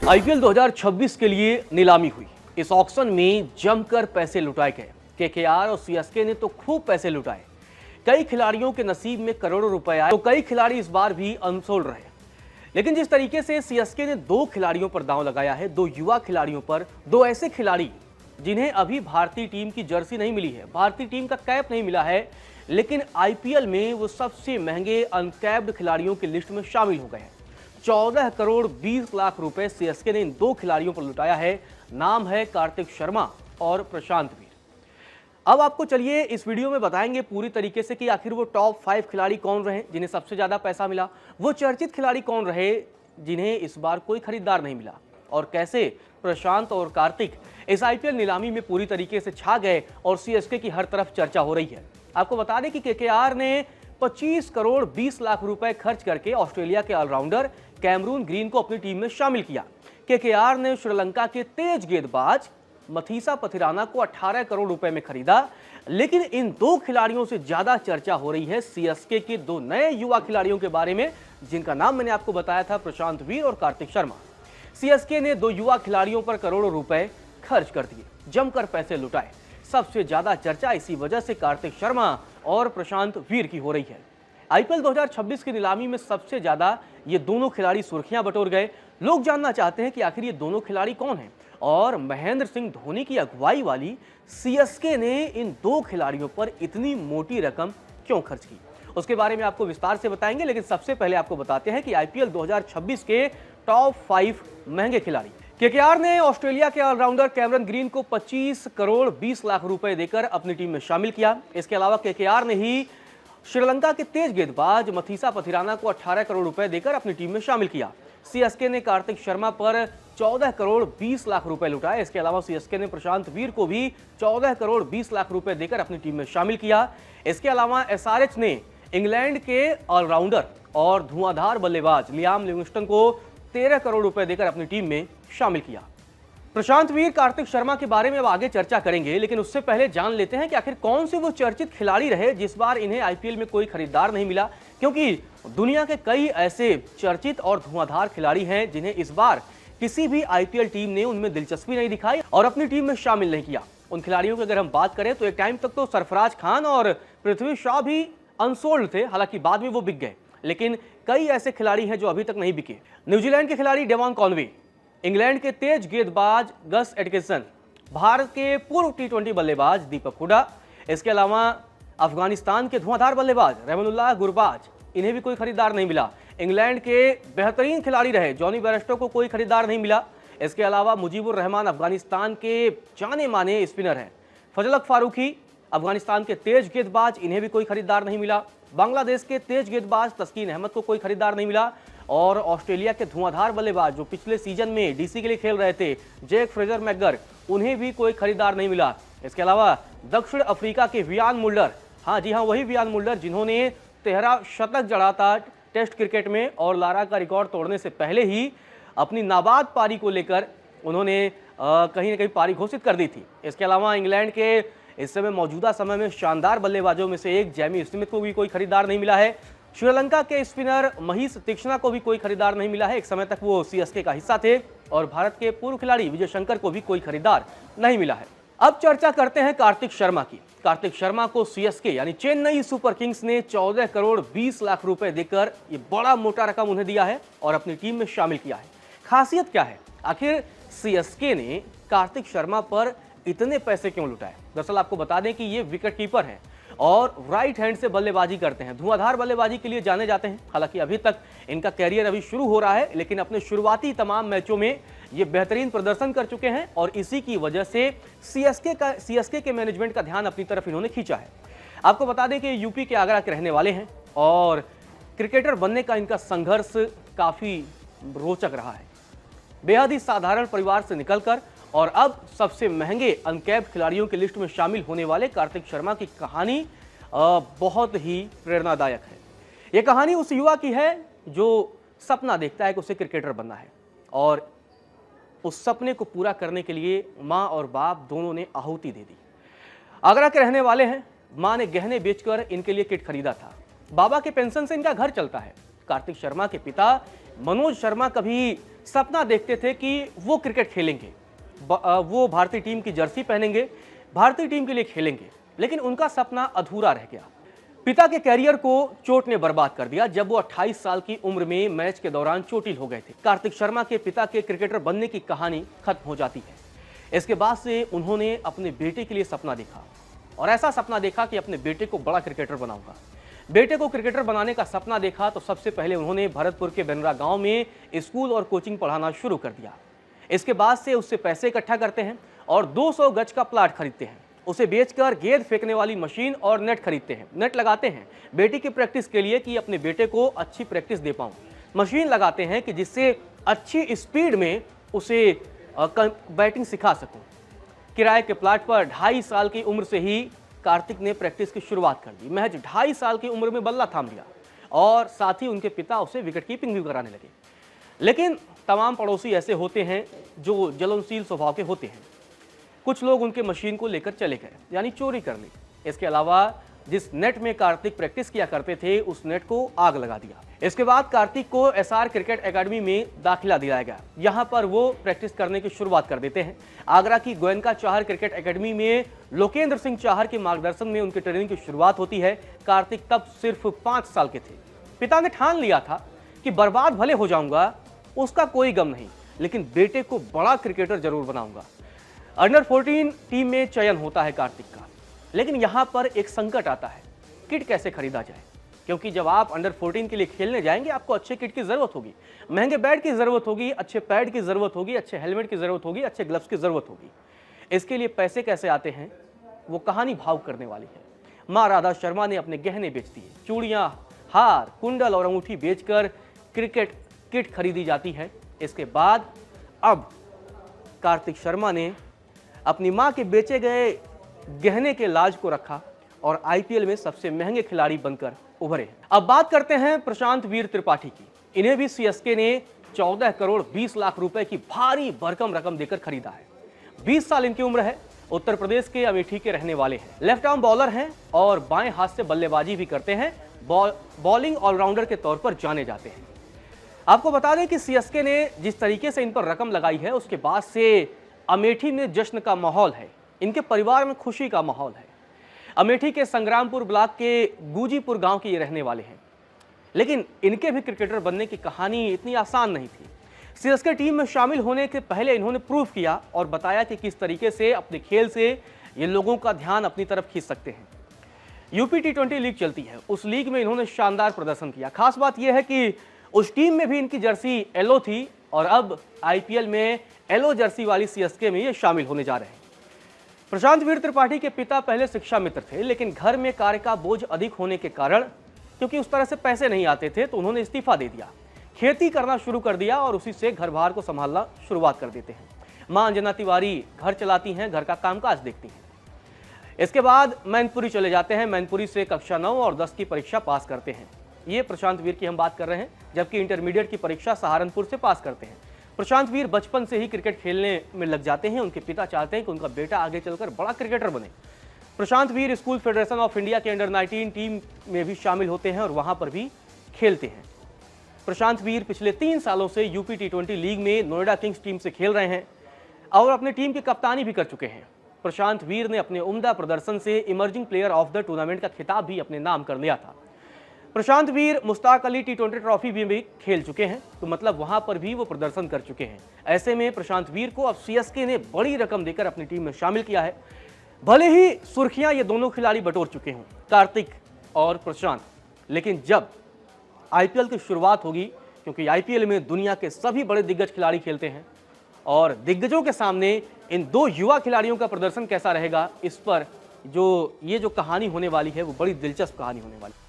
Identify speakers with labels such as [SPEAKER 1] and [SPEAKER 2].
[SPEAKER 1] IPL 2026 के लिए नीलामी हुई। इस ऑक्शन में जमकर पैसे लुटाए गए। केकेआर और सीएसके ने तो खूब पैसे लुटाए। कई खिलाड़ियों के नसीब में करोड़ों रुपए आए, तो कई खिलाड़ी इस बार भी अनसोल्ड रहे। लेकिन जिस तरीके से सीएसके ने दो खिलाड़ियों पर दांव लगाया है, दो युवा खिलाड़ियों पर, दो ऐसे खिलाड़ी जिन्हें अभी भारतीय टीम की जर्सी नहीं मिली है, भारतीय टीम का कैप नहीं मिला है, लेकिन आईपीएल में वो सबसे महंगे अनकैप्ड खिलाड़ियों की लिस्ट में शामिल हो गए हैं। 14 करोड़ 20 लाख रुपए सीएसके ने इन दो खिलाड़ियों पर लुटाया है। नाम है कार्तिक शर्मा और प्रशांत वीर। अब आपको चलिए इस वीडियो में बताएंगे पूरी तरीके से कि आखिर वो टॉप 5 खिलाड़ी कौन रहे जिन्हें सबसे ज्यादा पैसा मिला, वो चर्चित खिलाड़ी कौन रहे जिन्हें इस बार कोई खरीदार नहीं मिला, और कैसे प्रशांत और कार्तिक इस आईपीएल नीलामी में पूरी तरीके से छा गए और सीएसके की हर तरफ चर्चा हो रही है। आपको बता दें कि केकेआर ने 25 करोड़ 20 लाख रुपए खर्च करके ऑस्ट्रेलिया के ऑलराउंडर कैमरून ग्रीन को अपनी टीम में शामिल किया। केकेआर ने श्रीलंका के तेज गेंदबाज मथीसा पथिराना को 18 करोड़ रुपए में खरीदा। लेकिन इन दो खिलाड़ियों से ज्यादा चर्चा हो रही है सीएसके के दो नए युवा खिलाड़ियों के बारे में, जिनका नाम मैंने आपको बताया था, प्रशांत वीर और कार्तिक शर्मा। सीएसके ने दो युवा खिलाड़ियों पर करोड़ों रुपए खर्च कर दिए, जमकर पैसे लुटाए। सबसे ज्यादा चर्चा इसी वजह से कार्तिक शर्मा और प्रशांत वीर की हो रही है। आईपीएल 2026 की नीलामी में सबसे ज्यादा ये दोनों खिलाड़ी सुर्खियां बटोर गए। लोग जानना चाहते हैं कि आखिर ये दोनों खिलाड़ी कौन हैं और महेंद्र सिंह धोनी की अगुवाई वाली सीएसके ने इन दो खिलाड़ियों पर इतनी मोटी रकम क्यों खर्च की, उसके बारे में आपको विस्तार से बताएंगे। लेकिन सबसे पहले आपको बताते हैं कि आईपीएल 2026 के टॉप 5 महंगे खिलाड़ी। केकेआर ने ऑस्ट्रेलिया के ऑलराउंडर कैमरन ग्रीन को 25 करोड़ 20 लाख रुपए देकर अपनी टीम में शामिल किया। इसके अलावा केकेआर ने ही श्रीलंका के तेज गेंदबाज मथीसा पथिराना को 18 करोड़ रुपए देकर अपनी टीम में शामिल किया। सीएसके ने कार्तिक शर्मा पर 14 करोड़ 20 लाख रुपए लुटाए। इसके अलावा सीएसके ने प्रशांत वीर को भी 14 करोड़ 20 लाख रुपए देकर अपनी टीम में शामिल किया। इसके अलावा एसआरएच ने इंग्लैंड के ऑलराउंडर और धुआंधार बल्लेबाज लियाम लिविंगस्टन को 13 करोड़ रुपए देकर अपनी टीम में शामिल किया। प्रशांत वीर, कार्तिक शर्मा के बारे में अब आगे चर्चा करेंगे, लेकिन उससे पहले जान लेते हैं कि आखिर कौन से वो चर्चित खिलाड़ी रहे जिस बार इन्हें आईपीएल में कोई खरीदार नहीं मिला। क्योंकि दुनिया के कई ऐसे चर्चित और धुआंधार खिलाड़ी हैं जिन्हें इस बार किसी भी आईपीएल टीम ने उनमें दिलचस्पी नहीं दिखाई और अपनी टीम में शामिल नहीं किया। उन खिलाड़ियों की अगर हम बात करें तो एक टाइम तक तो सरफराज खान और पृथ्वी शॉ भी अनसोल्ड थे, हालांकि बाद में वो बिक गए। लेकिन कई ऐसे खिलाड़ी हैं जो अभी तक नहीं बिके। न्यूजीलैंड के खिलाड़ी डेवॉन कॉनवे, इंग्लैंड के तेज गेंदबाज गस एटकिंसन, भारत के पूर्व टी20 बल्लेबाज दीपक हुडा, इसके अलावा अफगानिस्तान के धुआंधार बल्लेबाज रहमानुल्लाह गुरबाज, इन्हें भी कोई खरीदार नहीं मिला। इंग्लैंड के बेहतरीन खिलाड़ी रहे जॉनी बेयरस्टो को कोई खरीदार नहीं मिला। इसके अलावा मुजीबुर रहमान अफगानिस्तान के जाने माने स्पिनर हैं। फजलक फारूकी अफगानिस्तान के तेज गेंदबाज, इन्हें भी कोई खरीदार नहीं मिला। बांग्लादेश के तेज गेंदबाज तस्कीन अहमद को कोई खरीदार नहीं मिला। और ऑस्ट्रेलिया के धुआंधार बल्लेबाज जो पिछले सीजन में डीसी के लिए खेल रहे थे, जैक फ्रेजर मैकगर, उन्हें भी कोई खरीदार नहीं मिला। इसके अलावा दक्षिण अफ्रीका के वियान मुल्डर, हाँ जी हाँ, वही वियान मुल्डर जिन्होंने 13 शतक जड़ा था टेस्ट क्रिकेट में और लारा का रिकॉर्ड तोड़ने से पहले ही अपनी नाबाद पारी को लेकर उन्होंने कहीं ना कहीं पारी घोषित कर दी थी। इसके अलावा इंग्लैंड के इस समय मौजूदा समय में शानदार बल्लेबाजों में से एक जैमी स्मिथ को भी कोई खरीदार नहीं मिला है। श्रीलंका के स्पिनर महीश तीक्ष्णा को भी कोई खरीदार नहीं मिला है, एक समय तक वो सीएसके का हिस्सा थे। और भारत के पूर्व खिलाड़ी विजय शंकर को भी कोई खरीदार नहीं मिला है। अब चर्चा करते हैं कार्तिक शर्मा की। कार्तिक शर्मा को सीएसके यानी चेन्नई सुपर किंग्स ने 14 करोड़ 20 लाख रुपए देकर ये बड़ा मोटा रकम उन्हें दिया है और अपनी टीम में शामिल किया है। खासियत क्या है, आखिर सीएसके ने कार्तिक शर्मा पर इतने पैसे क्यों लुटाए? दरअसल आपको बता दें कि ये विकेट कीपर हैं और राइट हैंड से बल्लेबाजी करते हैं, धुआंधार बल्लेबाजी के लिए जाने जाते हैं। हालांकि अभी तक इनका कैरियर अभी शुरू हो रहा है, लेकिन अपने शुरुआती तमाम मैचों में ये बेहतरीन प्रदर्शन कर चुके हैं और इसी की वजह से सीएसके के मैनेजमेंट का ध्यान अपनी तरफ इन्होंने खींचा है। आपको बता दें कि यूपी के आगरा के रहने वाले हैं और क्रिकेटर बनने का इनका संघर्ष काफी रोचक रहा है। बेहद ही साधारण परिवार से निकलकर और अब सबसे महंगे अनकैप्ड खिलाड़ियों की लिस्ट में शामिल होने वाले कार्तिक शर्मा की कहानी बहुत ही प्रेरणादायक है। यह कहानी उस युवा की है जो सपना देखता है कि उसे क्रिकेटर बनना है और उस सपने को पूरा करने के लिए मां और बाप दोनों ने आहुति दे दी। आगरा के रहने वाले हैं। मां ने गहने बेचकर इनके लिए किट खरीदा था। बाबा के पेंशन से इनका घर चलता है। कार्तिक शर्मा के पिता मनोज शर्मा कभी सपना देखते थे कि वो क्रिकेट खेलेंगे, वो भारतीय टीम की जर्सी पहनेंगे, भारतीय टीम के लिए खेलेंगे, लेकिन उनका सपना अधूरा रह गया। पिता के कैरियर को चोट ने बर्बाद कर दिया जब वो 28 साल की उम्र में मैच के दौरान चोटिल हो गए थे। कार्तिक शर्मा के पिता के क्रिकेटर बनने की कहानी खत्म हो जाती है। इसके बाद से उन्होंने अपने बेटे के लिए सपना देखा और ऐसा सपना देखा कि अपने बेटे को बड़ा क्रिकेटर बनाऊंगा। बेटे को क्रिकेटर बनाने का सपना देखा तो सबसे पहले उन्होंने भरतपुर के बेनरा गांव में स्कूल और कोचिंग पढ़ाना शुरू कर दिया। इसके बाद से उससे पैसे इकट्ठा करते हैं और 200 गज का प्लाट खरीदते हैं। उसे बेचकर गेंद फेंकने वाली मशीन और नेट खरीदते हैं, नेट लगाते हैं बेटी की प्रैक्टिस के लिए कि अपने बेटे को अच्छी प्रैक्टिस दे पाऊं। मशीन लगाते हैं कि जिससे अच्छी स्पीड में उसे बैटिंग सिखा सकूं। किराए के प्लाट पर 2.5 साल की उम्र से ही कार्तिक ने प्रैक्टिस की शुरुआत कर दी। महज 2.5 साल की उम्र में बल्ला थाम लिया और साथ ही उनके पिता उसे विकेट कीपिंग भी कराने लगे। लेकिन तमाम पड़ोसी ऐसे होते हैं जो जलनशील स्वभाव के होते हैं। कुछ लोग उनके मशीन को लेकर चले गए, यानी चोरी कर ली। इसके अलावा जिस नेट में कार्तिक प्रैक्टिस किया करते थे उस नेट को आग लगा दिया। इसके बाद कार्तिक को एसआर क्रिकेट एकेडमी में दाखिला दिलाया गया। यहां पर वो प्रैक्टिस करने की शुरुआत कर देते हैं। आगरा की गोयनका चाहर क्रिकेट एकेडमी में लोकेंद्र सिंह चाहर के मार्गदर्शन में उनकी ट्रेनिंग की शुरुआत होती है। कार्तिक तब सिर्फ 5 साल के थे। पिता ने ठान लिया था कि बर्बाद भले हो जाऊंगा, उसका कोई गम नहीं, लेकिन बेटे को बड़ा क्रिकेटर जरूर बनाऊंगा। अंडर 14 टीम में चयन होता है कार्तिक का, लेकिन यहां पर एक संकट आता है, किट कैसे खरीदा जाए, क्योंकि जब आप अंडर 14 के लिए खेलने जाएंगे आपको अच्छे किट की जरूरत होगी, महंगे बैट की जरूरत होगी, अच्छे पैड की जरूरत होगी, अच्छे हेलमेट की जरूरत होगी, अच्छे ग्लव्स की जरूरत होगी। इसके लिए पैसे कैसे आते हैं वो कहानी भावुक करने वाली है। मां राधा शर्मा ने अपने गहने बेच दिए, चूड़ियां, हार, कुंडल और अंगूठी बेचकर क्रिकेट किट खरीदी जाती है। इसके बाद अब कार्तिक शर्मा ने अपनी मां के बेचे गए गहने के लाज को रखा और आईपीएल में सबसे महंगे खिलाड़ी बनकर उभरे। अब बात करते हैं प्रशांत वीर त्रिपाठी की। इन्हें भी सीएसके ने 14 करोड़ 20 लाख रुपए की भारी भरकम रकम देकर खरीदा है। 20 साल इनकी उम्र है। उत्तर प्रदेश के अमेठी के रहने वाले हैं। लेफ्ट आर्म बॉलर हैं और बाएं हाथ से बल्लेबाजी भी करते हैं। बॉलिंग ऑलराउंडर के तौर पर जाने जाते हैं। आपको बता दें कि सीएसके ने जिस तरीके से इन पर रकम लगाई है उसके बाद से अमेठी में जश्न का माहौल है। इनके परिवार में खुशी का माहौल है। अमेठी के संग्रामपुर ब्लॉक के गुजीपुर गांव के ये रहने वाले हैं, लेकिन इनके भी क्रिकेटर बनने की कहानी इतनी आसान नहीं थी। सीएसके टीम में शामिल होने के पहले इन्होंने प्रूव किया और बताया कि किस तरीके से अपने खेल से ये लोगों का ध्यान अपनी तरफ खींच सकते हैं। यूपी T20 लीग चलती है, उस लीग में इन्होंने शानदार प्रदर्शन किया। खास बात यह है कि उस टीम में भी इनकी जर्सी येलो थी और अब आईपीएल में येलो जर्सी वाली सीएसके में ये शामिल होने जा रहे हैं। प्रशांत वीर त्रिपाठी के पिता पहले शिक्षा मित्र थे, लेकिन घर में कार्य का बोझ अधिक होने के कारण, क्योंकि उस तरह से पैसे नहीं आते थे, तो उन्होंने इस्तीफा दे दिया। खेती करना शुरू कर दिया और उसी से घर बार को संभालना शुरुआत कर देते हैं। मां अंजना तिवारी घर चलाती हैं, घर का कामकाज देखती हैं। इसके बाद मैनपुरी चले जाते हैं। मैनपुरी से कक्षा 9 और 10 की परीक्षा पास करते हैं। ये प्रशांत वीर की हम बात कर रहे हैं, जबकि इंटरमीडिएट की परीक्षा सहारनपुर से पास करते हैं। प्रशांत वीर बचपन से ही क्रिकेट खेलने में लग जाते हैं। उनके पिता चाहते हैं कि उनका बेटा आगे चलकर बड़ा क्रिकेटर बने। प्रशांत वीर स्कूल फेडरेशन ऑफ इंडिया के अंडर 19 टीम में भी शामिल होते हैं और वहां पर भी खेलते हैं। प्रशांत वीर पिछले 3 सालों से यूपी T20 लीग में नोएडा किंग्स टीम से खेल रहे हैं और अपनी टीम की कप्तानी भी कर चुके हैं। प्रशांत वीर ने अपने उम्दा प्रदर्शन से emerging player of the tournament का खिताब भी अपने नाम कर लिया था। प्रशांत वीर मुश्ताक अली T20 ट्रॉफी में भी खेल चुके हैं, तो मतलब वहां पर भी वो प्रदर्शन कर चुके हैं। ऐसे में प्रशांत वीर को अब सीएसके ने बड़ी रकम देकर अपनी टीम में शामिल किया है। भले ही सुर्खियां ये दोनों खिलाड़ी बटोर चुके हों, कार्तिक और प्रशांत, लेकिन जब आईपीएल की शुरुआत होगी, क्योंकि आईपीएल में दुनिया के सभी बड़े दिग्गज खिलाड़ी खेलते हैं और दिग्गजों के सामने इन 2 युवा खिलाड़ियों का प्रदर्शन कैसा रहेगा, इस पर ये जो कहानी होने वाली है वो बड़ी दिलचस्प कहानी होने वाली है।